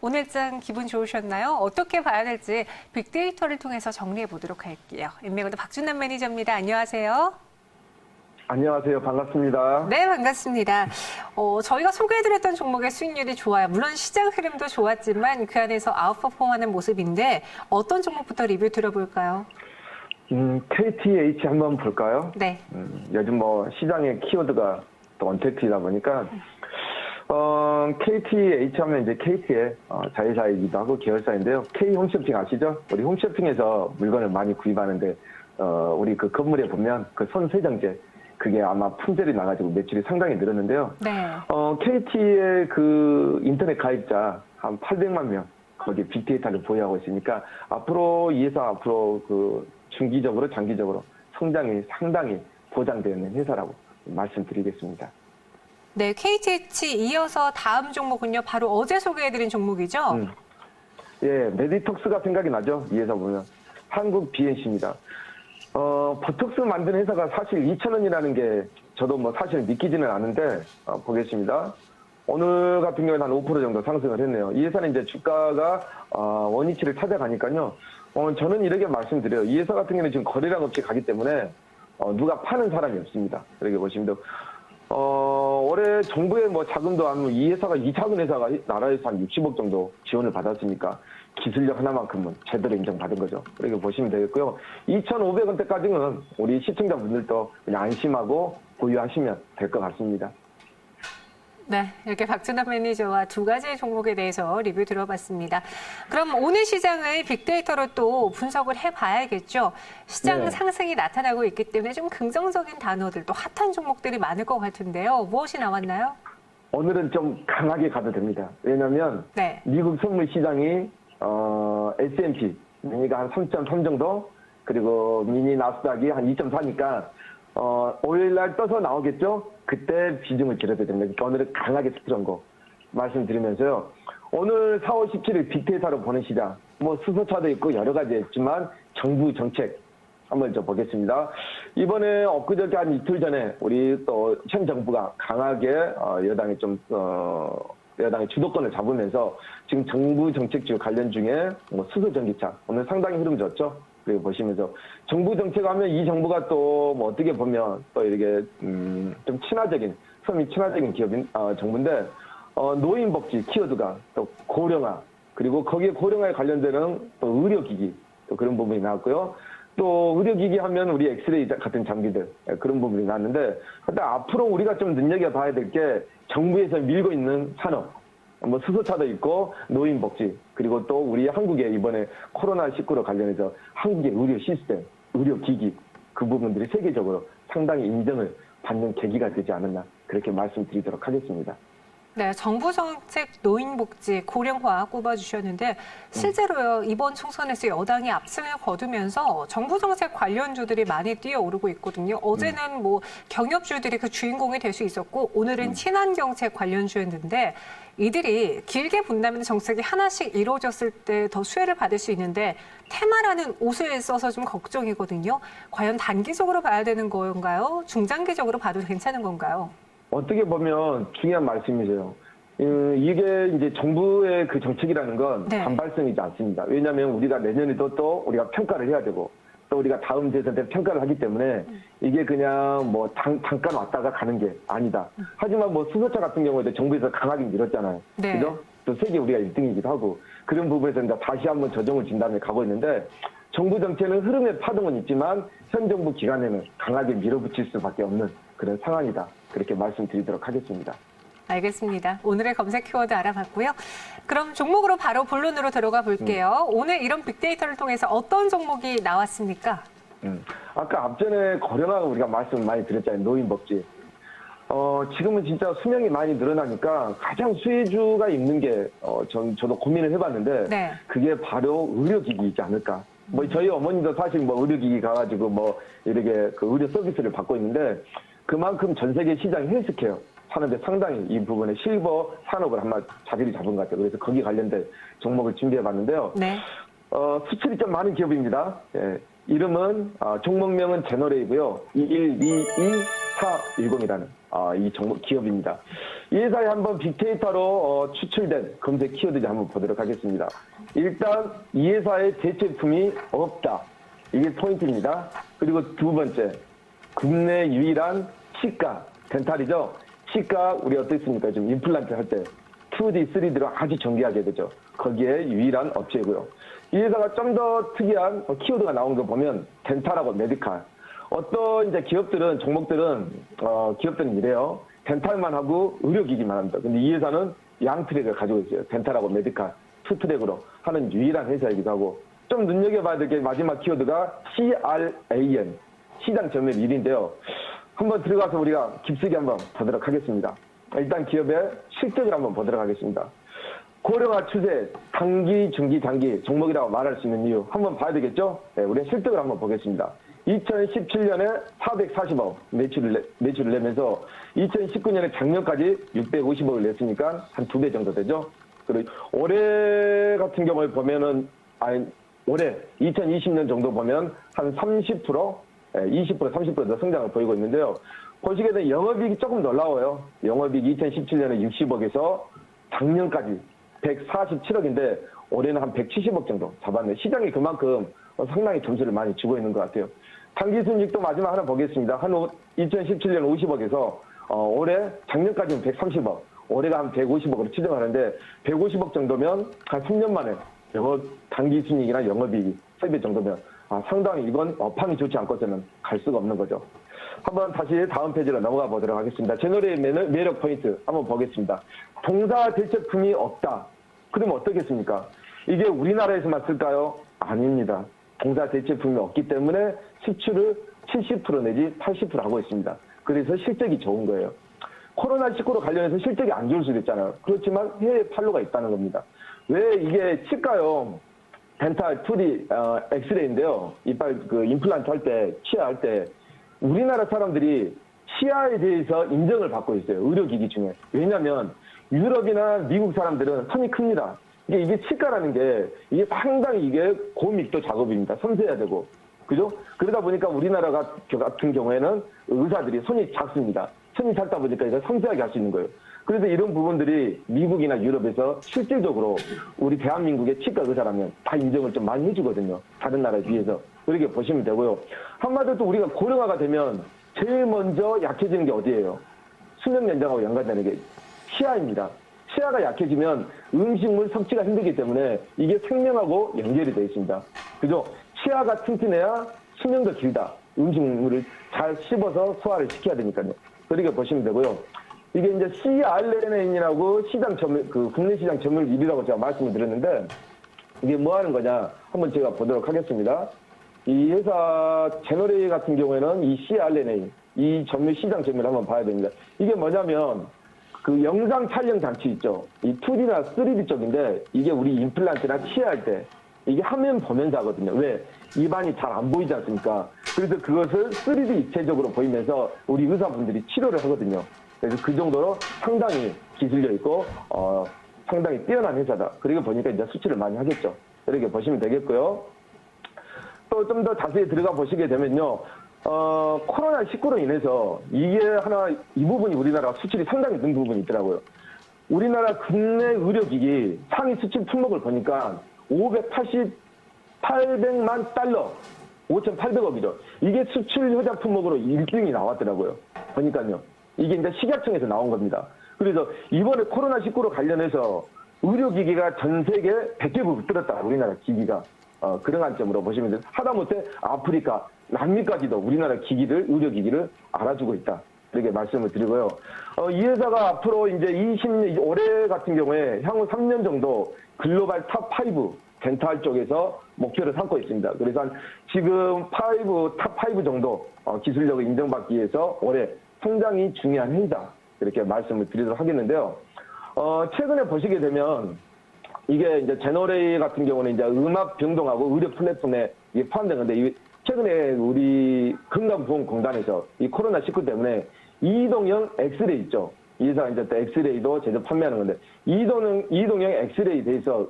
오늘장 기분 좋으셨나요? 어떻게 봐야 될지 빅데이터를 통해서 정리해 보도록 할게요. 인맥원도 박준남 매니저입니다. 안녕하세요. 안녕하세요. 반갑습니다. 네, 반갑습니다. 저희가 소개해드렸던 종목의 수익률이 좋아요. 물론 시장 흐름도 좋았지만 그 안에서 아웃퍼폼하는 모습인데 어떤 종목부터 리뷰 들어볼까요? KTH 한번 볼까요? 네. 요즘 시장의 키워드가 또 언택트이다 보니까 KTH 하면 이제 KT의 자회사이기도 하고 계열사인데요. K 홈쇼핑 아시죠? 우리 홈쇼핑에서 물건을 많이 구입하는데 우리 그 건물에 보면 그 손세정제 그게 아마 품절이 나가지고 매출이 상당히 늘었는데요. 네. KT의 그 인터넷 가입자 한 800만 명 거기 빅데이터를 보유하고 있으니까 앞으로 이 회사 앞으로 그 중기적으로 장기적으로 성장이 상당히 보장되어 있는 회사라고 말씀드리겠습니다. 네, KTH 이어서 다음 종목은요. 바로 어제 소개해드린 종목이죠? 예, 메디톡스가 생각이 나죠. 이 회사 보면. 한국 BNC입니다. 보톡스 만든 회사가 사실 2,000원이라는 게 저도 사실 믿기지는 않은데 보겠습니다. 오늘 같은 경우는 한 5% 정도 상승을 했네요. 이 회사는 이제 주가가 원위치를 찾아가니까요. 저는 이렇게 말씀드려요. 이 회사 같은 경우는 지금 거래량 없이 가기 때문에 누가 파는 사람이 없습니다. 이렇게 보시면 돼요. 올해 정부의 자금도 안 이 회사가 이 작은 회사가 나라에서 한 60억 정도 지원을 받았으니까 기술력 하나만큼은 제대로 인정받은 거죠. 그렇게 보시면 되겠고요. 2,500원대까지는 우리 시청자분들도 그냥 안심하고 보유하시면 될 것 같습니다. 네, 이렇게 박준남 매니저와 두 가지 종목에 대해서 리뷰 들어봤습니다. 그럼 오늘 시장을 빅데이터로 또 분석을 해봐야겠죠. 시장 네. 상승이 나타나고 있기 때문에 좀 긍정적인 단어들, 또 핫한 종목들이 많을 것 같은데요. 무엇이 나왔나요? 오늘은 좀 강하게 가도 됩니다. 왜냐하면 네. 미국 선물 시장이 S&P 미니가 한 3.3 정도 그리고 미니 나스닥이 한 2.4니까 5일날 떠서 나오겠죠? 그때 비중을 줄여야 됩니다. 그러니까 오늘은 강하게 스트롱 거 말씀드리면서요. 오늘 4월 17일 빅데이터로 보는 시장 수소차도 있고 여러 가지 있지만 정부 정책 한번 보겠습니다. 이번에 엊그저께 한 이틀 전에 우리 또 현 정부가 강하게 여당의 주도권을 잡으면서 지금 정부 정책주 관련 중에 수소 전기차 오늘 상당히 흐름 좋죠. 그리고 보시면서 정부 정책하면 이 정부가 또 어떻게 보면 또 이렇게 좀 친화적인 섬이 친화적인 기업인 정부인데 노인복지 키워드가 또 고령화 그리고 거기에 고령화에 관련되는 또 의료기기 또 그런 부분이 나왔고요. 또 의료기기 하면 우리 엑스레이 같은 장비들 그런 부분이 나왔는데 일단 앞으로 우리가 좀 눈여겨봐야 될 게 정부에서 밀고 있는 산업 수소차도 있고 노인복지 그리고 또 우리 한국의 이번에 코로나19로 관련해서 한국의 의료 시스템, 의료기기 그 부분들이 세계적으로 상당히 인정을 받는 계기가 되지 않았나 그렇게 말씀드리도록 하겠습니다. 네, 정부 정책, 노인복지, 고령화 꼽아주셨는데 실제로요 이번 총선에서 여당이 압승을 거두면서 정부 정책 관련주들이 많이 뛰어오르고 있거든요. 어제는 경협주들이 그 주인공이 될 수 있었고 오늘은 친환경책 관련주였는데 이들이 길게 본다면 정책이 하나씩 이루어졌을 때 더 수혜를 받을 수 있는데 테마라는 옷을 써서 좀 걱정이거든요. 과연 단기적으로 봐야 되는 건가요? 중장기적으로 봐도 괜찮은 건가요? 어떻게 보면 중요한 말씀이세요. 이게 이제 정부의 그 정책이라는 건 네. 단발성이지 않습니다. 왜냐하면 우리가 내년에도 또 우리가 평가를 해야 되고 또 우리가 다음 대선 때 평가를 하기 때문에 이게 그냥 잠깐 왔다가 가는 게 아니다. 하지만 수소차 같은 경우에도 정부에서 강하게 밀었잖아요. 네. 그죠? 또 세계 우리가 1등이기도 하고 그런 부분에서 이제 다시 한번 조정을 진 다음에 가고 있는데 정부 정책은 흐름의 파동은 있지만 현 정부 기간에는 강하게 밀어붙일 수밖에 없는 그런 상황이다. 그렇게 말씀드리도록 하겠습니다. 알겠습니다. 오늘의 검색 키워드 알아봤고요. 그럼 종목으로 바로 본론으로 들어가 볼게요. 오늘 이런 빅데이터를 통해서 어떤 종목이 나왔습니까? 아까 앞전에 고령화가 우리가 말씀 많이 드렸잖아요. 노인복지. 지금은 진짜 수명이 많이 늘어나니까 가장 수혜주가 있는 게 저도 고민을 해봤는데 네. 그게 바로 의료기기이지 않을까. 저희 어머니도 사실 의료기기 가가지고 이렇게 그 의료 서비스를 받고 있는데 그만큼 전 세계 시장 헬스케어 산업에 상당히 이 부분에 실버 산업을 한번 자리를 잡은 것 같아요. 그래서 거기 관련된 종목을 준비해봤는데요. 네. 수출이 좀 많은 기업입니다. 예, 이름은 종목명은 제너레이고요. 2122 410이라는 이 종목 기업입니다. 이 회사에 한번 빅데이터로 추출된 검색 키워드를 한번 보도록 하겠습니다. 일단 이 회사의 대체품이 없다. 이게 포인트입니다. 그리고 두 번째, 국내 유일한 치과, 덴탈이죠. 치과 우리 어떻습니까? 지금 임플란트 할 때 2D, 3D로 아주 정교하게 되죠. 거기에 유일한 업체고요. 이 회사가 좀 더 특이한 키워드가 나온 거 보면 덴탈하고 메디칼. 어떤 이제 기업들은 기업들은 이래요. 덴탈만 하고 의료기기만 합니다. 근데 이 회사는 양 트랙을 가지고 있어요. 덴탈하고 메디칼 투 트랙으로 하는 유일한 회사이기도 하고, 좀 눈여겨봐야 될 게 마지막 키워드가 CRAN, 시장 점유율 1위인데요. 한번 들어가서 우리가 깊숙이 한번 보도록 하겠습니다. 일단 기업의 실적을 한번 보도록 하겠습니다. 고령화 추세, 단기, 중기, 장기 종목이라고 말할 수 있는 이유 한번 봐야 되겠죠? 네, 우리 실적을 한번 보겠습니다. 2017년에 440억 매출을 내면서 2019년에 작년까지 650억을 냈으니까 한 2배 정도 되죠. 그리고 올해 같은 경우에 보면은 올해 2020년 정도 보면 한 30%, 20%, 30% 성장을 보이고 있는데요. 보시게 되면 영업이익이 조금 놀라워요. 영업이익 2017년에 60억에서 작년까지 147억인데 올해는 한 170억 정도 잡았네요. 시장이 그만큼 상당히 점수를 많이 주고 있는 것 같아요. 당기순이익도 마지막 하나 보겠습니다. 한 2017년 50억에서 올해 작년까지는 130억, 올해가 한 150억으로 추정하는데 150억 정도면 한 3년 만에 당기순이익이나 영업이익이 3배 정도면 상당히 이건 업황이 좋지 않고서는 갈 수가 없는 거죠. 한번 다시 다음 페이지로 넘어가 보도록 하겠습니다. 제너레의 매력 포인트 한번 보겠습니다. 동사 대체품이 없다. 그러면 어떻겠습니까? 이게 우리나라에서만 쓸까요? 아닙니다. 동사 대체품이 없기 때문에 수출을 70% 내지 80% 하고 있습니다. 그래서 실적이 좋은 거예요. 코로나19로 관련해서 실적이 안 좋을 수도 있잖아요. 그렇지만 해외 판로가 있다는 겁니다. 왜 이게 치과요? 덴탈 2D 엑스레이인데요. 이빨 임플란트 할 때, 치아 할 때 우리나라 사람들이 치아에 대해서 인정을 받고 있어요. 의료기기 중에. 왜냐하면 유럽이나 미국 사람들은 손이 큽니다. 이게 치과라는 게 이게 상당히 이게 고밀도 작업입니다. 섬세해야 되고. 그죠? 그러다 보니까 우리나라 같은 경우에는 의사들이 손이 작습니다. 손이 작다 보니까 이제 섬세하게 할 수 있는 거예요. 그래서 이런 부분들이 미국이나 유럽에서 실질적으로 우리 대한민국의 치과 의사라면 다 인정을 좀 많이 해주거든요. 다른 나라에 비해서. 그렇게 보시면 되고요. 한마디로 또 우리가 고령화가 되면 제일 먼저 약해지는 게 어디예요? 수명 연장하고 연관되는 게 치아입니다. 치아가 약해지면 음식물 섭취가 힘들기 때문에 이게 생명하고 연결이 되어 있습니다. 그죠? 치아가 튼튼해야 수명도 길다. 음식물을 잘 씹어서 소화를 시켜야 되니까요. 그렇게 보시면 되고요. 이게 이제 CRN이라고 국내 시장 점유율 1위라고 제가 말씀을 드렸는데, 이게 뭐 하는 거냐? 한번 제가 보도록 하겠습니다. 이 회사 제너레이 같은 경우에는 이 CRNA, 이 시장 점유율을 한번 봐야 됩니다. 이게 뭐냐면, 영상 촬영 장치 있죠? 이 2D나 3D 쪽인데, 이게 우리 임플란트나 치아 할 때, 이게 화면 보면서 하거든요. 왜? 입안이 잘 안 보이지 않습니까? 그래서 그것을 3D 입체적으로 보이면서 우리 의사분들이 치료를 하거든요. 그래서 그 정도로 상당히 기술력 있고, 상당히 뛰어난 회사다. 그리고 보니까 이제 수출을 많이 하겠죠. 이렇게 보시면 되겠고요. 또 좀 더 자세히 들어가 보시게 되면요. 코로나19로 인해서 이게 이 부분이 우리나라 수출이 상당히 는 부분이 있더라고요. 우리나라 국내 의료기기 상위 수출 품목을 보니까 800만 달러, 5,800억이죠. 이게 수출 효자 품목으로 1등이 나왔더라고요. 보니까요. 이게 이제 식약청에서 나온 겁니다. 그래서 이번에 코로나19로 관련해서 의료기기가 전 세계 100개국 들었다. 우리나라 기기가. 그런 관점으로 보시면 돼요. 하다못해 아프리카, 남미까지도 우리나라 의료기기를 알아주고 있다. 이렇게 말씀을 드리고요. 이 회사가 앞으로 이제 올해 같은 경우에 향후 3년 정도 글로벌 탑5 덴탈 쪽에서 목표를 삼고 있습니다. 그래서 지금 탑5 정도 기술력을 인정받기 위해서 올해 상당히 중요한 회사, 이렇게 말씀을 드리도록 하겠는데요. 최근에 보시게 되면 이게 이제 제너레이 같은 경우는 이제 음악 병동하고 의료 플랫폼에 이게 포함된 건데, 최근에 우리 건강보험공단에서 이 코로나19 때문에 이동형 엑스레이 있죠. 이 회사가 이제 또 엑스레이도 제작 판매하는 건데, 이동형 엑스레이에 대해서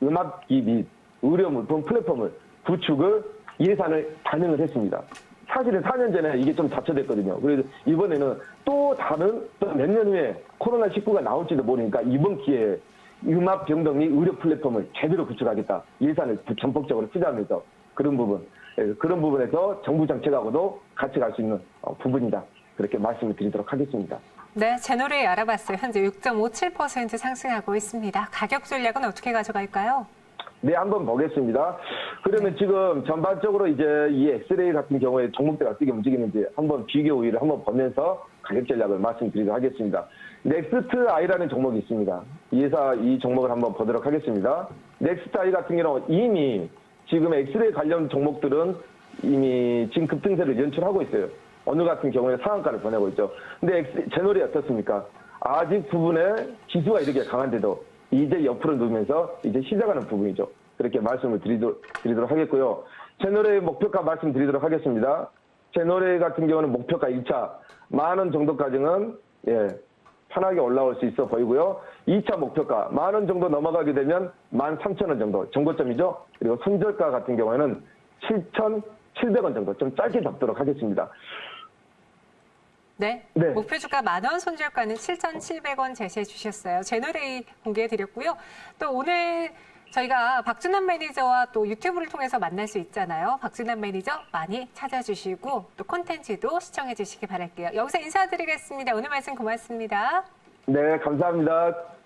음악기 및 의료 물품 플랫폼을 구축을 이 회사는 단행을 했습니다. 사실은 4년 전에 이게 좀 자초됐거든요. 그래서 이번에는 또 다른 몇 년 후에 코로나19가 나올지도 모르니까 이번 기회에 융합병동 및 의료 플랫폼을 제대로 구축하겠다. 예산을 전폭적으로 투자하면서 그런 부분에서 정부 정책하고도 같이 갈 수 있는 부분이다. 그렇게 말씀을 드리도록 하겠습니다. 네, 제너레이 알아봤어요. 현재 6.57% 상승하고 있습니다. 가격 전략은 어떻게 가져갈까요? 네, 한번 보겠습니다. 그러면 지금 전반적으로 이제 이 엑스레이 같은 경우에 종목들이 어떻게 움직이는지 한번 비교 우위를 한번 보면서 가격 전략을 말씀드리도록 하겠습니다. 넥스트 아이라는 종목이 있습니다. 이 종목을 한번 보도록 하겠습니다. 넥스트 아이 같은 경우는 이미 지금 엑스레이 관련 종목들은 이미 지금 급등세를 연출하고 있어요. 오늘 같은 경우에 상한가를 보내고 있죠. 근데 제너리 어떻습니까? 아직 부분에 지수가 이렇게 강한데도 이제 옆으로 누우면서 이제 시작하는 부분이죠. 그렇게 말씀을 드리도록 하겠고요. 채널의 목표가 말씀드리도록 하겠습니다. 채널의 같은 경우는 목표가 1차 10,000원 정도까지는 편하게 올라올 수 있어 보이고요. 2차 목표가 10,000원 정도 넘어가게 되면 13,000원 정도 정고점이죠. 그리고 손절가 같은 경우에는 7,700원 정도 좀 짧게 잡도록 하겠습니다. 네. 목표 주가 10,000원, 손절가는 7,700원 제시해 주셨어요. 제너레이 공개해 드렸고요. 또 오늘 저희가 박준환 매니저와 또 유튜브를 통해서 만날 수 있잖아요. 박준환 매니저 많이 찾아주시고 또 콘텐츠도 시청해 주시기 바랄게요. 여기서 인사드리겠습니다. 오늘 말씀 고맙습니다. 네, 감사합니다.